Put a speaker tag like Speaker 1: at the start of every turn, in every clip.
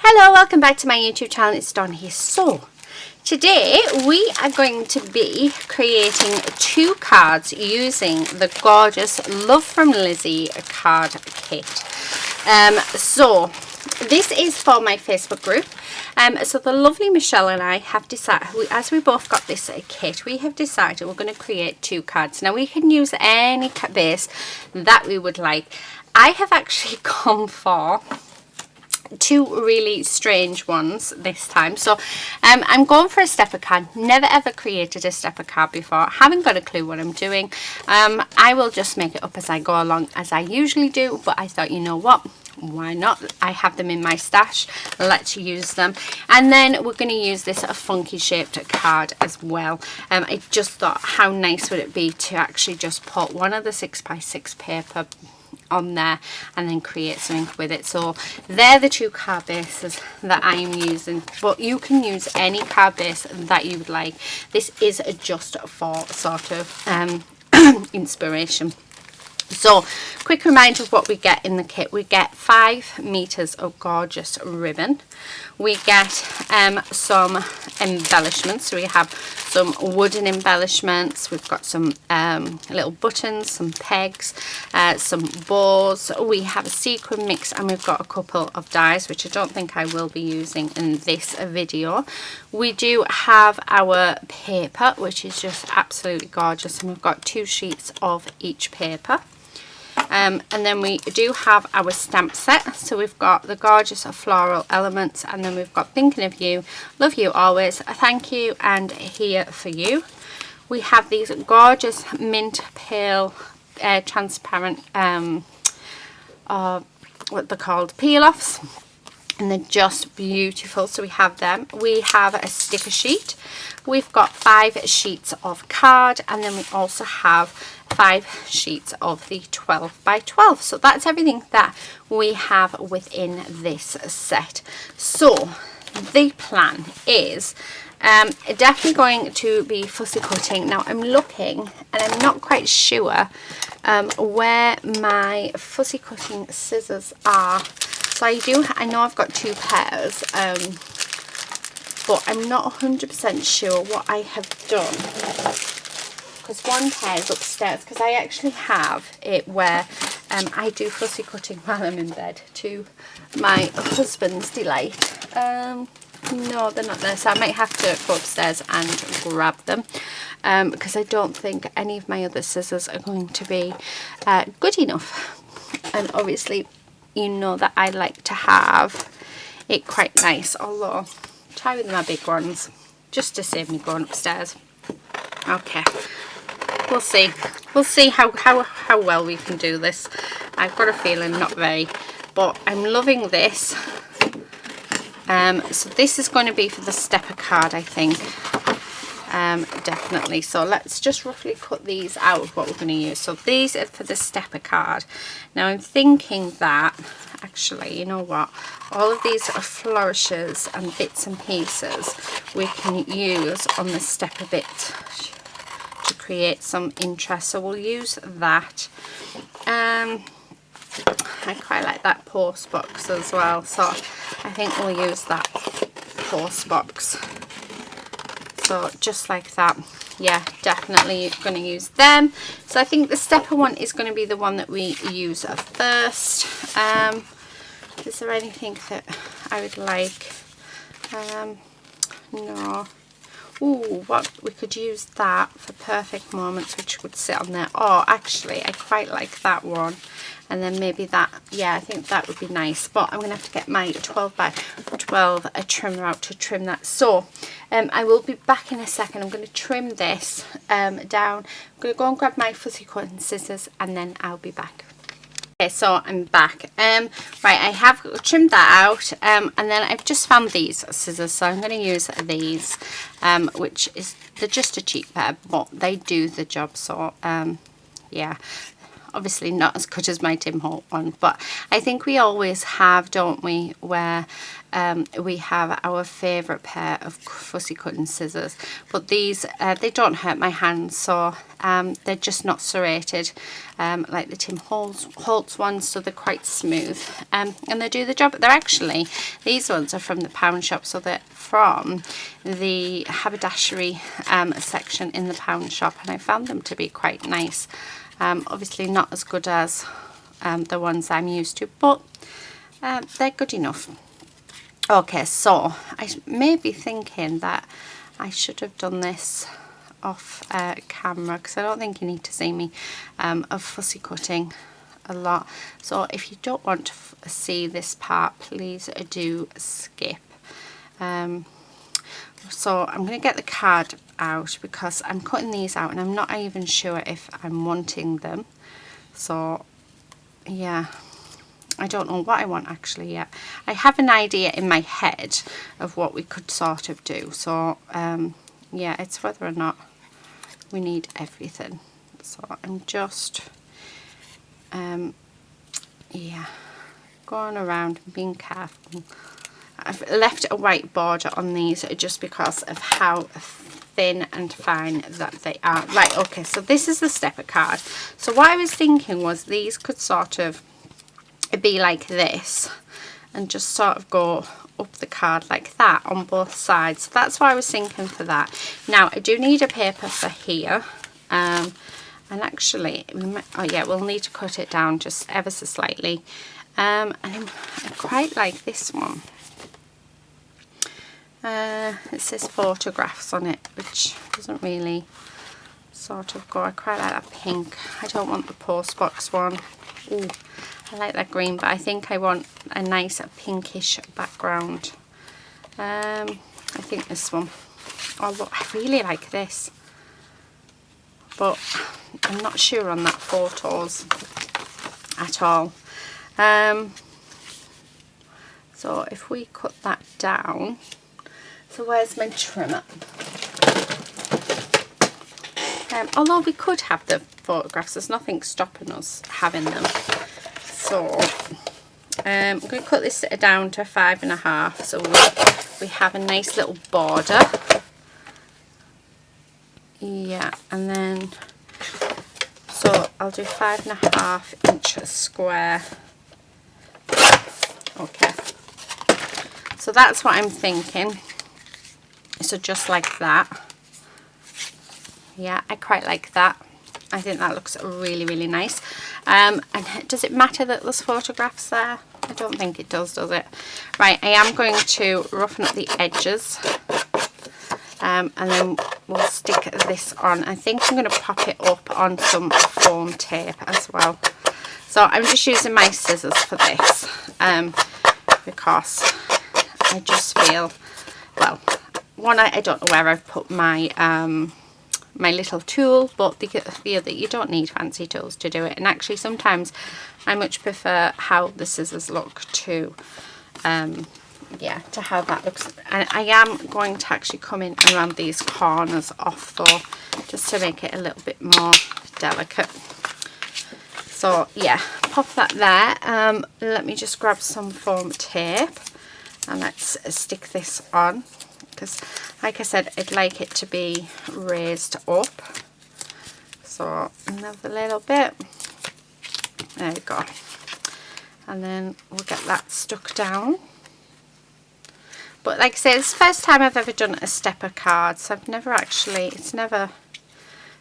Speaker 1: Hello, welcome back to my YouTube channel. It's Dawn here. So today we are going to be creating 2 cards using the gorgeous Love from Lizi card kit. So this is for my Facebook group. So the lovely Michelle and I have decided, as we both got this kit, we have decided we're going to create 2 cards. Now we can use any base that we would like. I have actually gone for 2 really strange ones this time. So I'm going for a stepper card. Never ever created a stepper card before. Haven't got a clue what I'm doing. I will just make it up as I go along, as I usually do, but I thought, you know what, why not? I have them in my stash, let's use them. And then we're going to use this funky shaped card as well. I just thought, how nice would it be to actually just put one of the 6x6 paper on there and then create something with it. So they're the 2 card bases that I am using, but you can use any card base that you would like. This is just for sort of inspiration. So quick reminder of what we get in the kit. We get 5 meters of gorgeous ribbon. We get some embellishments. So we have some wooden embellishments. We've got some little buttons, some pegs, some bows. We have a sequin mix, and we've got a couple of dies, which I don't think I will be using in this video. We do have our paper, which is just absolutely gorgeous, and we've got 2 sheets of each paper. And then we do have our stamp set. So we've got the gorgeous floral elements, and then we've got thinking of you, love you always, thank you, and here for you. We have these gorgeous mint pale transparent what they're called, peel offs, and they're just beautiful. So we have them. We have a sticker sheet. We've got 5 sheets of card, and then we also have 5 sheets of the 12 by 12. So that's everything that we have within this set. So the plan is definitely going to be fussy cutting. Now I'm looking, and I'm not quite sure where my fussy cutting scissors are. So I know I've got 2 pairs, but I'm not 100% sure what I have done, because one pair is upstairs, because I actually have it where I do fussy cutting while I'm in bed, to my husband's delight. No, they're not there, so I might have to go upstairs and grab them, because I don't think any of my other scissors are going to be good enough. And obviously, you know that I like to have it quite nice, although try with my big ones just to save me going upstairs. Okay, we'll see how well we can do this. I've got a feeling not very, but I'm loving this. So this is going to be for the stepper card, I think. Definitely. So let's just roughly cut these out of what we're going to use. So these are for the stepper card. Now I'm thinking that actually, you know what, all of these are flourishes and bits and pieces we can use on the stepper bit to create some interest. So we'll use that. I quite like that post box as well, so I think we'll use that post box. So just like that. Yeah, definitely going to use them. So I think the stepper one is going to be the one that we use first. Is there anything that I would like? No. Ooh, what, we could use that for perfect moments, which would sit on there. Oh, actually, I quite like that one. And then maybe that, yeah, I think that would be nice. But I'm going to have to get my 12 by 12 trimmer out to trim that. So I will be back in a second. I'm going to trim this down. I'm going to go and grab my fussy cutting scissors, and then I'll be back. Okay, so I'm back. Right, I have trimmed that out, and then I've just found these scissors, so I'm going to use these, which is, they're just a cheap pair, but they do the job. So yeah, obviously not as good as my Tim Holt one, but I think we always have, don't we, where we have our favourite pair of fussy cutting scissors, but these they don't hurt my hands, so they're just not serrated like the Tim Holtz ones, so they're quite smooth, and they do the job. They're actually, these ones are from the pound shop, so they're from the haberdashery section in the pound shop, and I found them to be quite nice. Obviously not as good as the ones I'm used to, but they're good enough. Okay, so I may be thinking that I should have done this off camera, because I don't think you need to see me of fussy cutting a lot. So if you don't want to see this part, please do skip. So I'm going to get the card out, because I'm cutting these out and I'm not even sure if I'm wanting them. So yeah, I don't know what I want actually yet. I have an idea in my head of what we could sort of do. So yeah, it's whether or not we need everything. So I'm just yeah, going around and being careful. I've left a white border on these just because of how thin and fine that they are. Right, okay, so this is the stepper card. So what I was thinking was these could sort of be like this and just sort of go up the card like that on both sides. So that's what I was thinking for that. Now I do need a paper for here, and actually oh yeah, we'll need to cut it down just ever so slightly, and I quite like this one. It says photographs on it, which doesn't really sort of go. I quite like that pink. I don't want the postbox one. Ooh, I like that green, but I think I want a nice pinkish background. I think this one. Oh look, I really like this, but I'm not sure on that photos at all. So if we cut that down, so where's my trimmer? Although we could have the photographs, there's nothing stopping us having them. So I'm going to cut this down to 5.5, so we have a nice little border. Yeah, and then so I'll do 5.5 inch square. Okay, so that's what I'm thinking. So just like that. Yeah, I quite like that. I think that looks really, really nice. And does it matter that there's photographs there? I don't think it does it? Right, I am going to roughen up the edges. And then we'll stick this on. I think I'm going to pop it up on some foam tape as well. So I'm just using my scissors for this, because I just feel, well, one, I don't know where I've put my my little tool, but the other, you don't need fancy tools to do it. And actually sometimes I much prefer how the scissors look to yeah, to how that looks. And I am going to actually come in around these corners off though, just to make it a little bit more delicate. So yeah, pop that there. Let me just grab some foam tape and let's stick this on, because like I said, I'd like it to be raised up. So another little bit, there we go, and then we'll get that stuck down. But like I say, it's the first time I've ever done a stepper card, so I've never actually, it's never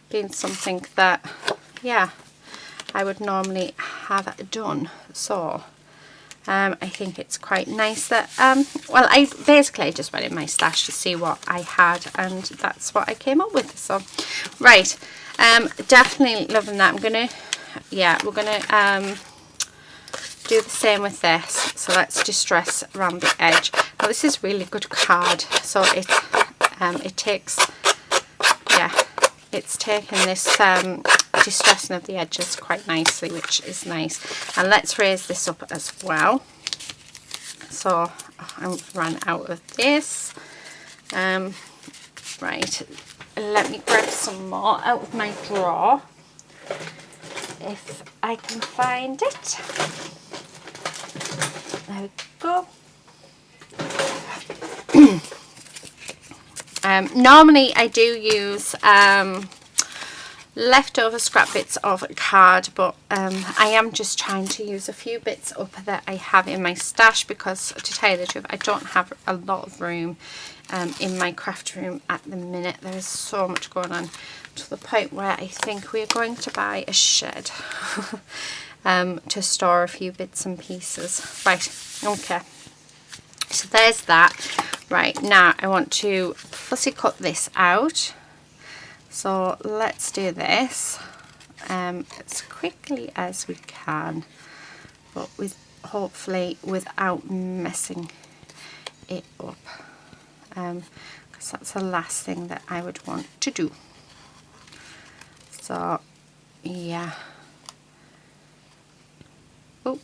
Speaker 1: been something that, yeah, I would normally have done. So I think it's quite nice that, well, I basically just went in my stash to see what I had, and that's what I came up with. So, right, definitely loving that. I'm gonna, yeah, we're gonna do the same with this. So let's distress around the edge. Now this is really good card, so it takes, yeah, it's taken this distressing of the edges quite nicely, which is nice. And let's raise this up as well. So I've run out of this. Right, let me grab some more out of my drawer. if I can find it. There we go. Normally I do use leftover scrap bits of card, but I am just trying to use a few bits up that I have in my stash, because to tell you the truth, I don't have a lot of room in my craft room at the minute. There is so much going on, to the point where I think we're going to buy a shed to store a few bits and pieces. Right, okay, so there's that. Right, now I want to fussy cut this out, so let's do this as quickly as we can, but with hopefully without messing it up, because that's the last thing that I would want to do. So yeah. Oh,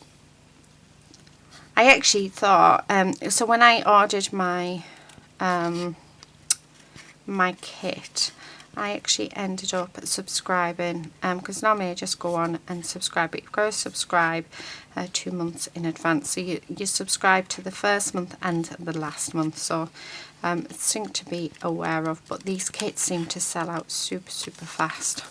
Speaker 1: I actually thought, so when I ordered my my kit, I actually ended up subscribing, because normally I just go on and subscribe, but you've got to subscribe 2 months in advance, so you subscribe to the first month and the last month, so it's something to be aware of. But these kits seem to sell out super fast.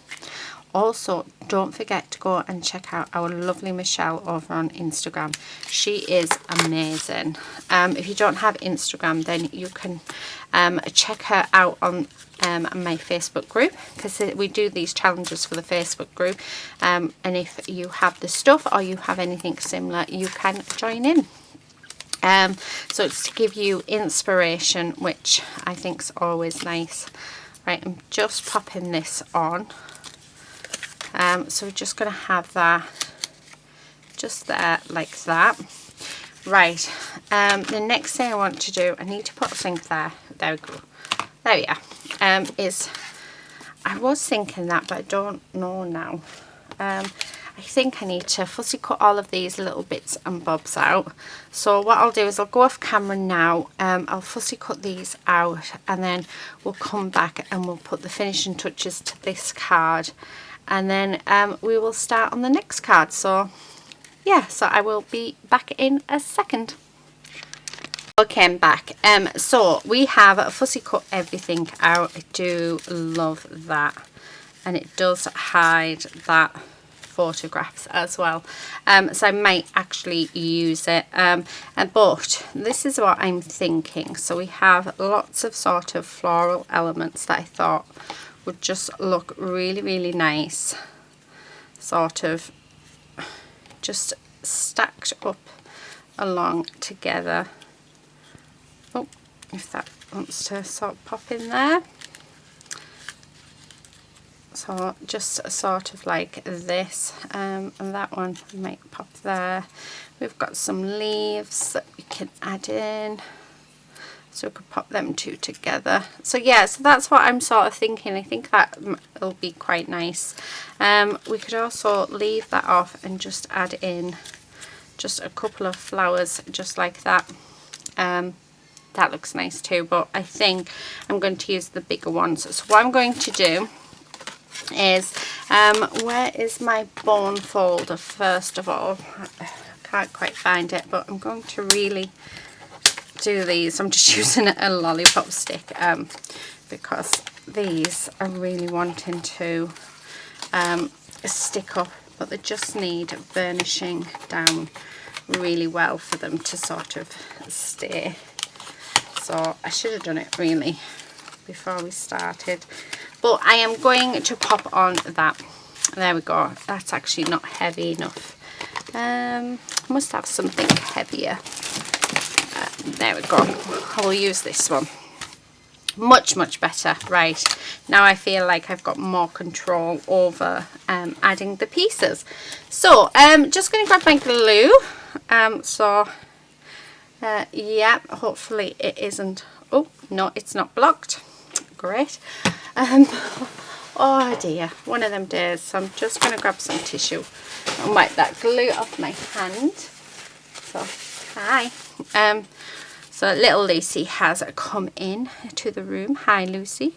Speaker 1: Also, don't forget to go and check out our lovely Michelle over on Instagram. She is amazing. If you don't have Instagram, then you can check her out on my Facebook group, because we do these challenges for the Facebook group, and if you have the stuff or you have anything similar, you can join in. So it's to give you inspiration, which I think is always nice. Right, I'm just popping this on. So we're just going to have that just there like that. Right, the next thing I want to do, I need to put something there. There we go. There we are. Is, I was thinking that, but I don't know now. I think I need to fussy cut all of these little bits and bobs out. So what I'll do is I'll go off camera now. I'll fussy cut these out, and then we'll come back and we'll put the finishing touches to this card, and then we will start on the next card. So yeah, so I will be back in a second. Okay, I'm back. So we have fussy cut everything out. I do love that, and it does hide that photographs as well, so I might actually use it, but this is what I'm thinking. So we have lots of sort of floral elements that I thought would just look really nice, sort of just stacked up along together. Oh, if that wants to sort of pop in there. So just sort of like this, and that one might pop there. We've got some leaves that we can add in, so we could pop them two together. So yeah, so that's what I'm sort of thinking. I think that will be quite nice. We could also leave that off and just add in just a couple of flowers just like that. That looks nice too, but I think I'm going to use the bigger ones. So what I'm going to do is, where is my bone folder first of all? I can't quite find it, but I'm going to really do these. I'm just using a lollipop stick, because these are really wanting to stick up, but they just need burnishing down really well for them to sort of stay. So I should have done it really before we started, but I am going to pop on that. There we go. That's actually not heavy enough. Must have something heavier. There we go. I will use this one. Much better. Right, now I feel like I've got more control over adding the pieces. So just going to grab my glue. Yeah, hopefully it isn't. Oh no, it's not blocked. Great. Oh dear, one of them days. So I'm just going to grab some tissue and wipe that glue off my hand. So hi. So little Lucy has come in to the room. Hi Lucy.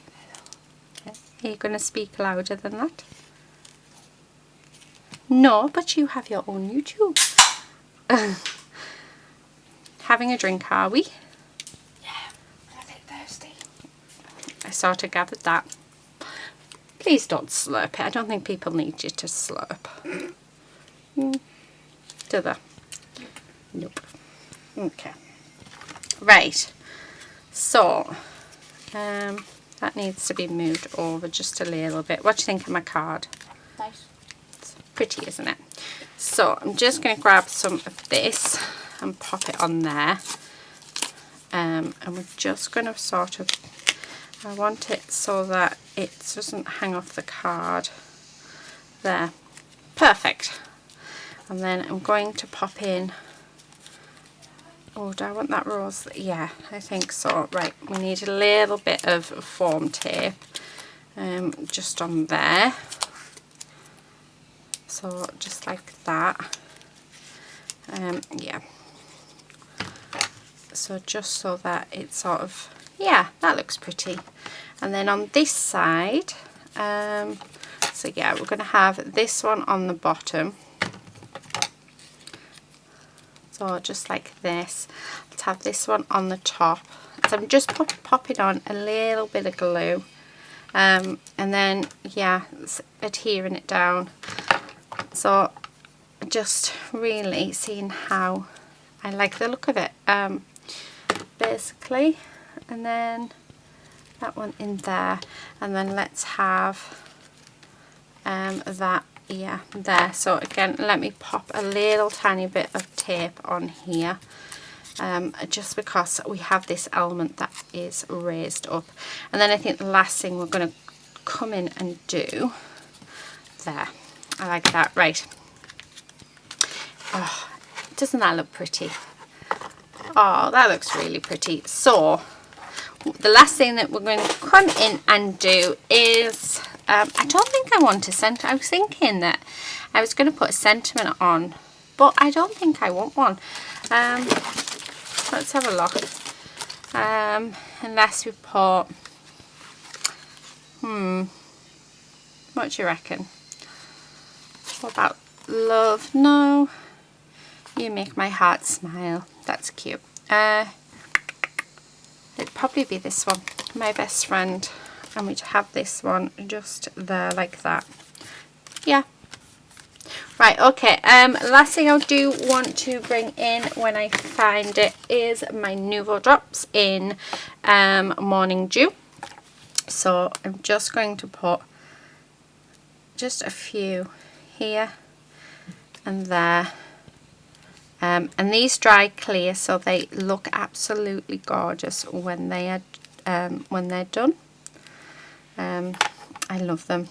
Speaker 1: Okay. Are you going to speak louder than that? No, but you have your own YouTube. Having a drink, are we?
Speaker 2: Yeah, I'm a bit thirsty.
Speaker 1: I sort of gathered that. Please don't slurp it. I don't think people need you to slurp. Do they? Nope. Okay. Right. So, that needs to be moved over just a little bit. What do you think of my card?
Speaker 2: Nice.
Speaker 1: It's pretty, isn't it? So, I'm just going to grab some of this and pop it on there. And we're just going to sort of, I want it so that it doesn't hang off the card. There. Perfect. And then I'm going to pop in, oh, do I want that rose? Yeah, I think so. Right, we need a little bit of foam tape just on there. So just like that. Yeah. So just so that it's sort of, yeah, that looks pretty. And then on this side, so yeah, we're going to have this one on the bottom. So just like this. Let's have this one on the top. So I'm just popping on a little bit of glue. And then, yeah, it's adhering it down. So just really seeing how I like the look of it. Basically. And then that one in there. And then let's have that, yeah, there. So again, let me pop a little tiny bit of tape on here, just because we have this element that is raised up. And then I think the last thing we're going to come in and do there. I like that. Right. Oh, doesn't that look pretty? Oh, that looks really pretty. So the last thing that we're going to come in and do is, I don't think I want a sentiment. I was thinking that I was going to put a sentiment on, but I don't think I want one. Let's have a look. Unless we put, what do you reckon? What about love? No. You make my heart smile. That's cute. It'd probably be this one, my best friend, and we'd have this one just there like that. Yeah. Right, okay, last thing I do want to bring in when I find it is my Nouveau Drops in Morning Dew. So I'm just going to put just a few here and there. And these dry clear, so they look absolutely gorgeous when they are when they're done. I love them.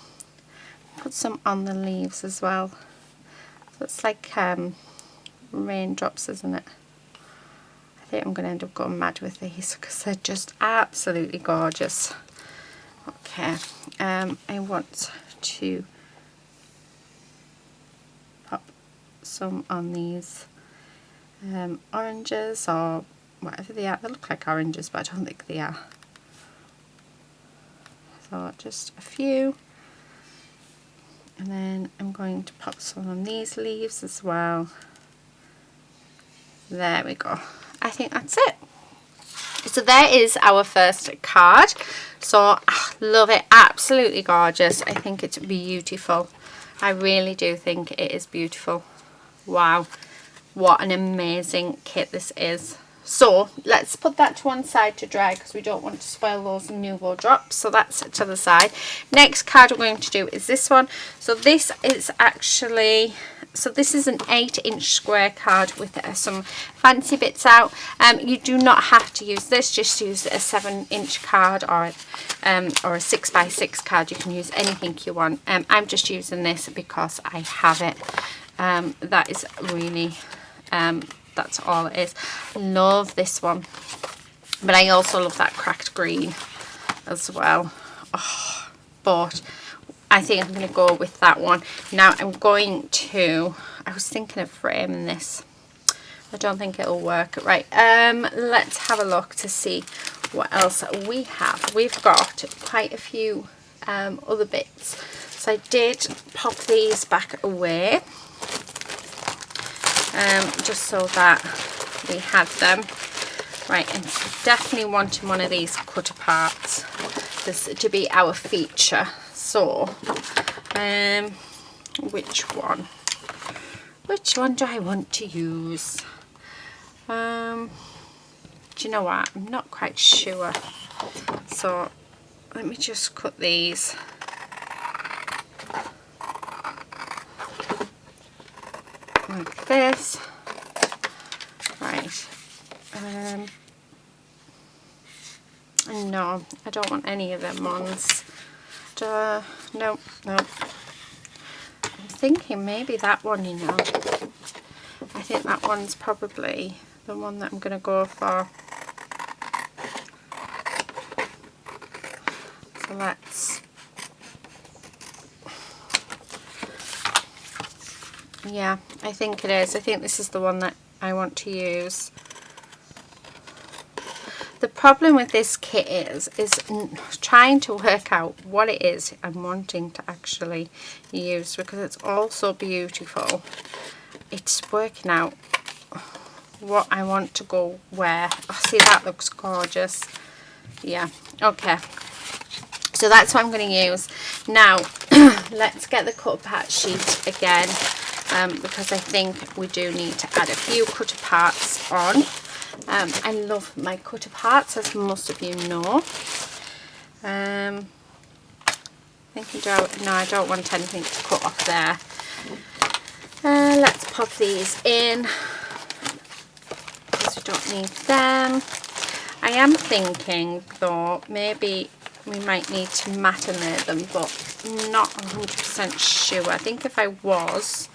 Speaker 1: Put some on the leaves as well. So it's like raindrops, isn't it? I think I'm going to end up going mad with these because they're just absolutely gorgeous. Okay, I want to pop some on these oranges or whatever they are. They look like oranges, but I don't think they are. So just a few. And then I'm going to pop some on these leaves as well. There we go. I think that's it. So there is our first card. So love it, absolutely gorgeous. I think it's beautiful. I really do think it is beautiful. Wow, what an amazing kit this is. So let's put that to one side to dry because we don't want to spoil those Nouveau Drops. So that's to the side. Next card we're going to do is this one. So this is actually, so this is an 8-inch square card with some fancy bits out. You do not have to use this, just use a 7-inch card or a 6x6 card. You can use anything you want. I'm just using this because I have it. That is really, that's all it is. Love this one, but I also love that cracked green as well. Oh, but I think I'm going to go with that one. Now I'm going to, I was thinking of framing this. I don't think it'll work. Right, let's have a look to see what else we have. We've got quite a few other bits. So I did pop these back away, just so that we had them. Right, and definitely wanting one of these cut aparts to be our feature. So, which one? Which one do I want to use? Do you know what? I'm not quite sure. So let me just cut these. Like this. Right. No, I don't want any of them ones. No. I'm thinking maybe that one, you know. I think that one's probably the one that I'm going to go for. So let's... Yeah, I think it is. I think this is the one that I want to use. The problem with this kit is trying to work out what it is I'm wanting to actually use, because it's all so beautiful. It's working out what I want to go where. Oh, see, that looks gorgeous. Yeah, okay. So that's what I'm going to use. Now, let's get the cut apart sheet again, because I think we do need to add a few cut aparts on. I love my cut aparts, as most of you know. No, I don't want anything to cut off there. Let's pop these in, because we don't need them. I am thinking though, maybe we might need to matinate them, but not 100% sure. I think if I was,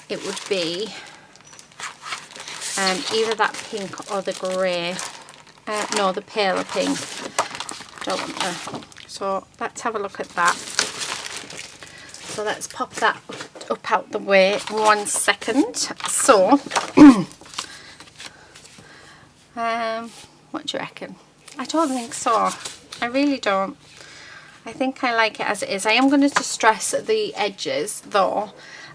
Speaker 1: it would be either that pink or the grey. No, the paler pink. Don't want the... So let's have a look at that. So let's pop that up out the way 1 second. So, what do you reckon? I don't think so. I really don't. I think I like it as it is. I am going to distress the edges though.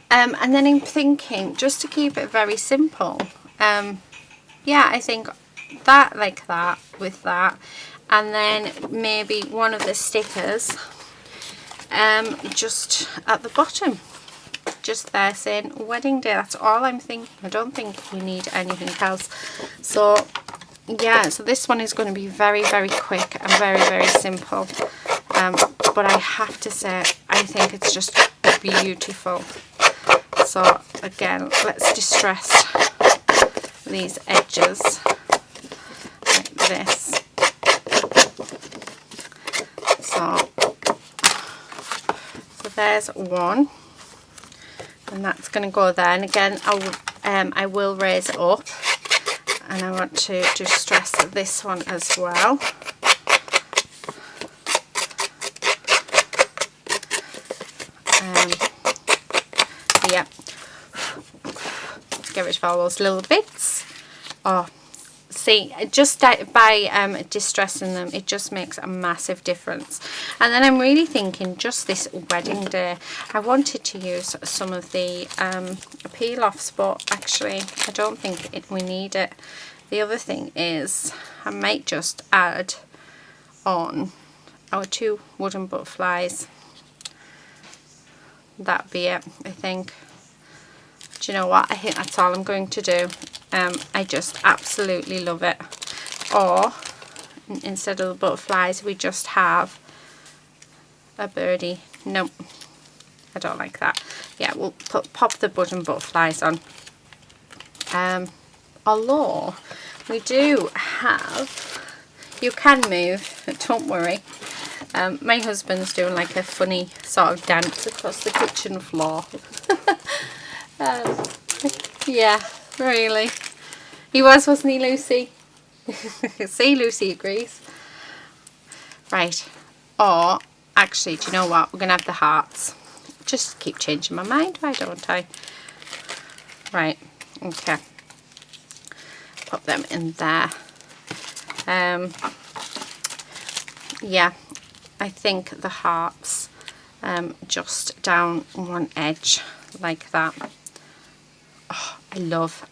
Speaker 1: And then I'm thinking, just to keep it very simple, yeah, I think that, like that, with that, and then maybe one of the stickers just at the bottom, just there saying wedding day. That's all I'm thinking. I don't think we need anything else. So yeah, so this one is going to be very, very quick and very, very simple, but I have to say I think it's just beautiful. So again, let's distress these edges like this. So there's one, and that's going to go there. And again, I will raise it up, and I want to distress this one as well. Yeah, get rid of all those little bits. Oh, see, just by distressing them, it just makes a massive difference. And then I'm really thinking, just this wedding day, I wanted to use some of the peel offs, but actually I don't think we need it. The other thing is, I might just add on our 2 wooden butterflies. That'd be it, I think. Do you know what? I think that's all I'm going to do. I just absolutely love it. Or instead of the butterflies, we just have a birdie. Nope, I don't like that. Yeah, we'll pop the wooden butterflies on. Although we do have, you can move, don't worry. My husband's doing like a funny sort of dance across the kitchen floor. Yeah, really. He was, wasn't he, Lucy? See, Lucy agrees. Right. Or, actually, do you know what? We're going to have the hearts. Just keep changing my mind, why don't I? Right. Okay. Pop them in there. Yeah. I think the hearts just down one edge like that. Oh, I love.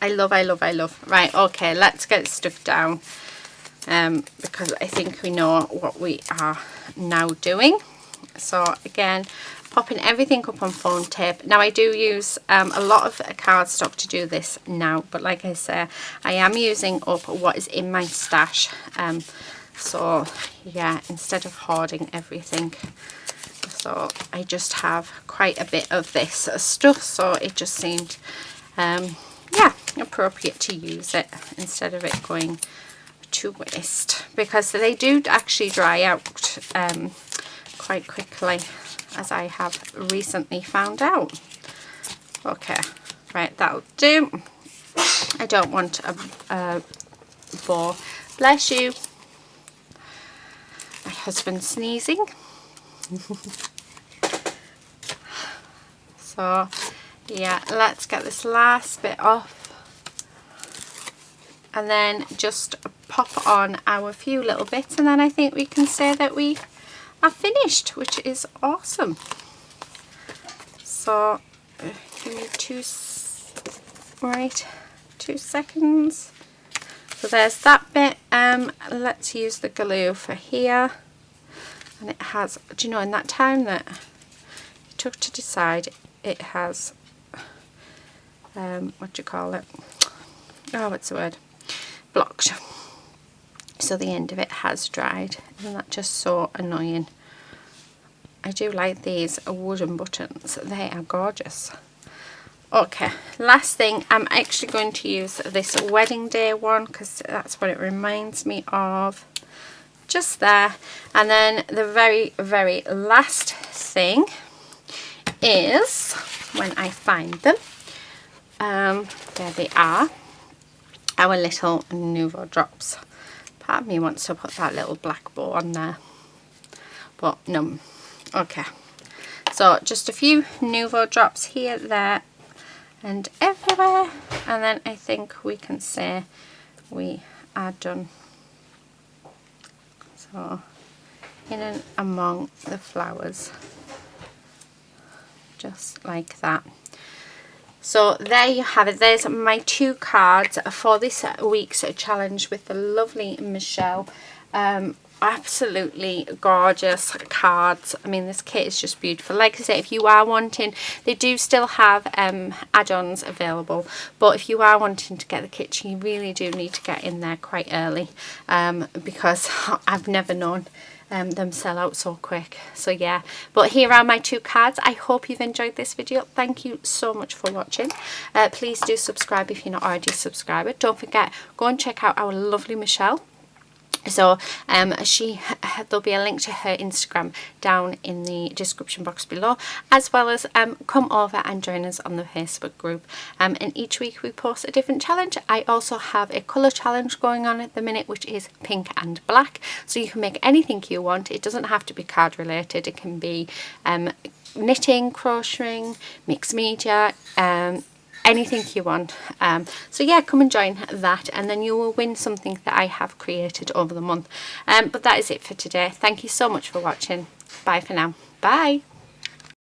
Speaker 1: Right, okay, let's get stuff down, because I think we know what we are now doing. So again, popping everything up on foam tape. Now I do use a lot of cardstock to do this now, but like I say, I am using up what is in my stash. So yeah, instead of hoarding everything, so I just have quite a bit of this stuff, so it just seemed yeah, appropriate to use it instead of it going to waste, because they do actually dry out quite quickly, as I have recently found out. Okay, right, that'll do. I don't want a bow. Bless you. My husband's sneezing. So yeah, let's get this last bit off, and then just pop on our few little bits, and then I think we can say that we are finished, which is awesome. So give me 2 seconds. So there's that bit. Let's use the glue for here, and it has, do you know, in that time that it took to decide, it has what do you call it, oh, what's the word, blocked. So the end of it has dried. Isn't that just so annoying? I do like these wooden buttons, they are gorgeous. Okay, last thing, I'm actually going to use this wedding day one, because that's what it reminds me of, just there. And then the very last thing is, when I find them, there they are, our little Nouveau drops. Part of me wants to put that little black bow on there, but no. Okay, so just a few Nouveau drops here, there and everywhere, and then I think we can say we are done. So in and among the flowers, just like that. So there you have it. There's my 2 cards for this week's challenge with the lovely Michelle. Absolutely gorgeous cards. I mean, this kit is just beautiful. Like I say, if you are wanting, they do still have add-ons available, but if you are wanting to get the kit, you really do need to get in there quite early, because I've never known them sell out so quick. So yeah, but here are my 2 cards. I hope you've enjoyed this video. Thank you so much for watching. Please do subscribe if you're not already a subscriber. Don't forget, go and check out our lovely Michelle. So there'll be a link to her Instagram down in the description box below, as well as come over and join us on the Facebook group, and each week we post a different challenge. I also have a colour challenge going on at the minute, which is pink and black, so you can make anything you want. It doesn't have to be card related, it can be knitting, crocheting, mixed media, anything you want. So yeah, come and join that, and then you will win something that I have created over the month. But that is it for today. Thank you so much for watching. Bye for now. Bye.